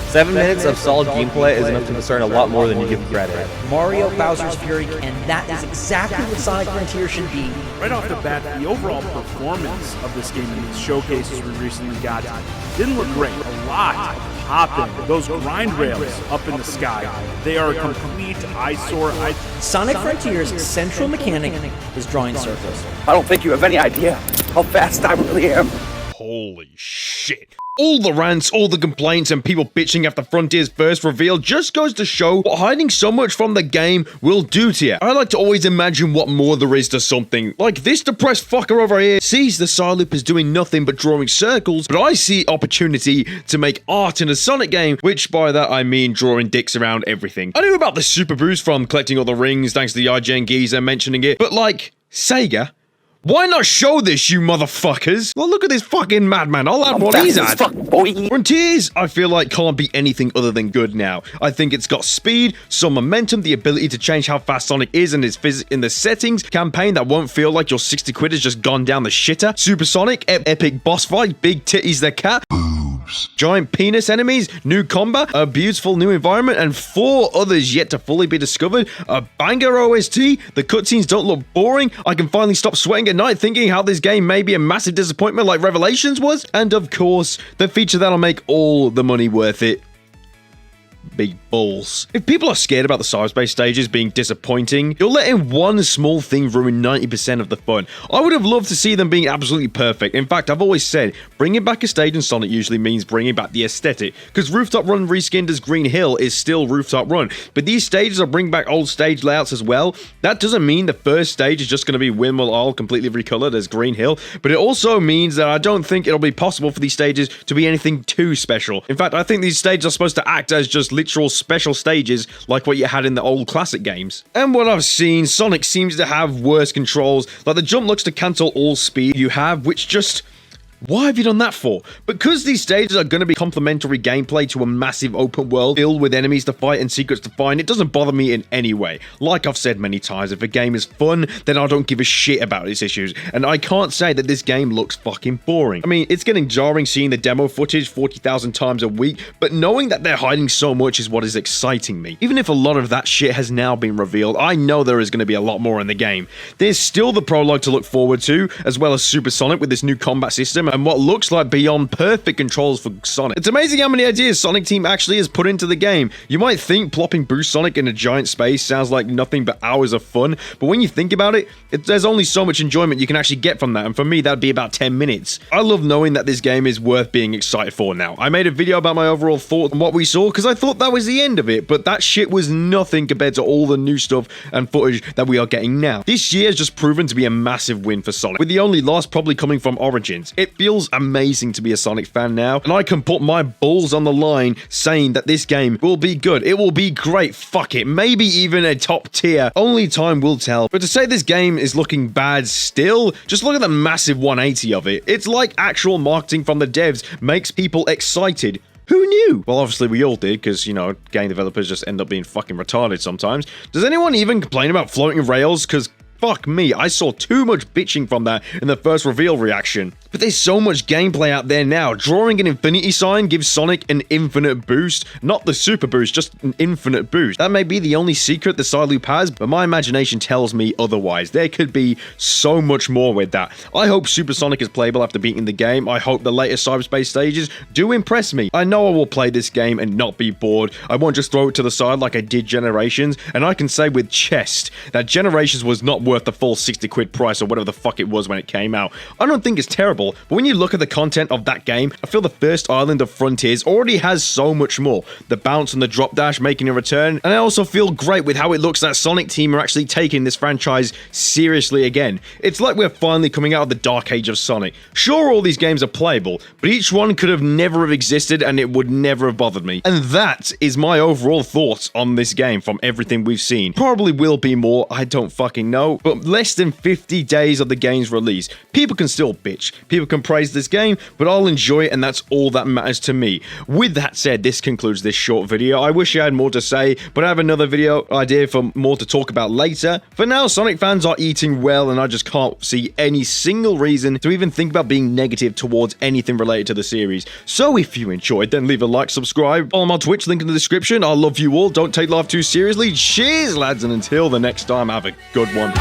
7 minutes of solid gameplay is enough to concern a lot more than you give credit. Mario Bowser's Fury, and that is exactly what Sonic Frontier should be. Right off the bat, the overall performance of this game in these showcases we recently got didn't look great. A lot of hopping, those grind rails up in the sky. They are a complete eyesore. Sonic Frontier's central mechanic is drawing circles. I don't think you have any idea how fast I really am. Holy shit. All the rants, all the complaints, and people bitching after Frontier's first reveal just goes to show what hiding so much from the game will do to you. I like to always imagine what more there is to something. Like this depressed fucker over here sees the side loop as doing nothing but drawing circles, but I see opportunity to make art in a Sonic game, which by that I mean drawing dicks around everything. I knew about the Super Boost from collecting all the rings thanks to the IGN geezer mentioning it, but like, Sega, why not show this, you motherfuckers? Well, look at this fucking madman. I'll have what he's had. Frontiers, I feel like, can't be anything other than good now. I think it's got speed, some momentum, the ability to change how fast Sonic is and his physics in the settings, campaign that won't feel like your 60 quid has just gone down the shitter, Supersonic, epic boss fight, big titties the cat, giant penis enemies, new combat, a beautiful new environment, and 4 others yet to fully be discovered, a banger OST, the cutscenes don't look boring, I can finally stop sweating at night thinking how this game may be a massive disappointment like Revelations was, and of course, the feature that'll make all the money worth it. Big balls. If people are scared about the Cyberspace stages being disappointing, you're letting one small thing ruin 90% of the fun. I would have loved to see them being absolutely perfect. In fact, I've always said, bringing back a stage in Sonic usually means bringing back the aesthetic, because Rooftop Run reskinned as Green Hill is still Rooftop Run, but these stages are bringing back old stage layouts as well. That doesn't mean the first stage is just going to be Windmill Isle completely recolored as Green Hill, but it also means that I don't think it'll be possible for these stages to be anything too special. In fact, I think these stages are supposed to act as just literal special stages like what you had in the old classic games. And what I've seen, Sonic seems to have worse controls, like the jump looks to cancel all speed you have, which just... why have you done that for? Because these stages are going to be complementary gameplay to a massive open world filled with enemies to fight and secrets to find, it doesn't bother me in any way. Like I've said many times, if a game is fun, then I don't give a shit about its issues, and I can't say that this game looks fucking boring. I mean, it's getting jarring seeing the demo footage 40,000 times a week, but knowing that they're hiding so much is what is exciting me. Even if a lot of that shit has now been revealed, I know there is going to be a lot more in the game. There's still the prologue to look forward to, as well as Supersonic with this new combat system, and what looks like beyond perfect controls for Sonic. It's amazing how many ideas Sonic Team actually has put into the game. You might think plopping Boost Sonic in a giant space sounds like nothing but hours of fun, but when you think about it, there's only so much enjoyment you can actually get from that, and for me that'd be about 10 minutes. I love knowing that this game is worth being excited for now. I made a video about my overall thoughts on what we saw because I thought that was the end of it, but that shit was nothing compared to all the new stuff and footage that we are getting now. This year has just proven to be a massive win for Sonic, with the only loss probably coming from Origins. It feels amazing to be a Sonic fan now, and I can put my balls on the line saying that this game will be good. It will be great. Fuck it. Maybe even a top tier. Only time will tell. But to say this game is looking bad still, just look at the massive 180 of it. It's like actual marketing from the devs makes people excited. Who knew? Well, obviously we all did, because, you know, game developers just end up being fucking retarded sometimes. Does anyone even complain about floating rails? Because fuck me, I saw too much bitching from that in the first reveal reaction. But there's so much gameplay out there now. Drawing an infinity sign gives Sonic an infinite boost. Not the super boost, just an infinite boost. That may be the only secret the side loop has, but my imagination tells me otherwise. There could be so much more with that. I hope Super Sonic is playable after beating the game. I hope the latest Cyberspace stages do impress me. I know I will play this game and not be bored. I won't just throw it to the side like I did Generations, and I can say with chest that Generations was not worth the full 60 quid price or whatever the fuck it was when it came out. I don't think it's terrible, but when you look at the content of that game, I feel the first island of Frontiers already has so much more. The bounce and the drop dash making a return, and I also feel great with how it looks that Sonic Team are actually taking this franchise seriously again. It's like we're finally coming out of the dark age of Sonic. Sure, all these games are playable, but each one could have never have existed and it would never have bothered me. And that is my overall thoughts on this game from everything we've seen. Probably will be more, I don't fucking know. out, but less than 50 days of the game's release. People can still bitch, people can praise this game, but I'll enjoy it, and that's all that matters to me. With that said, this concludes this short video. I wish I had more to say, but I have another video idea for more to talk about later. For now, Sonic fans are eating well, and I just can't see any single reason to even think about being negative towards anything related to the series. So if you enjoyed, then leave a like, subscribe, follow my Twitch, link in the description. I love you all. Don't take life too seriously. Cheers, lads, and until the next time, have a good one.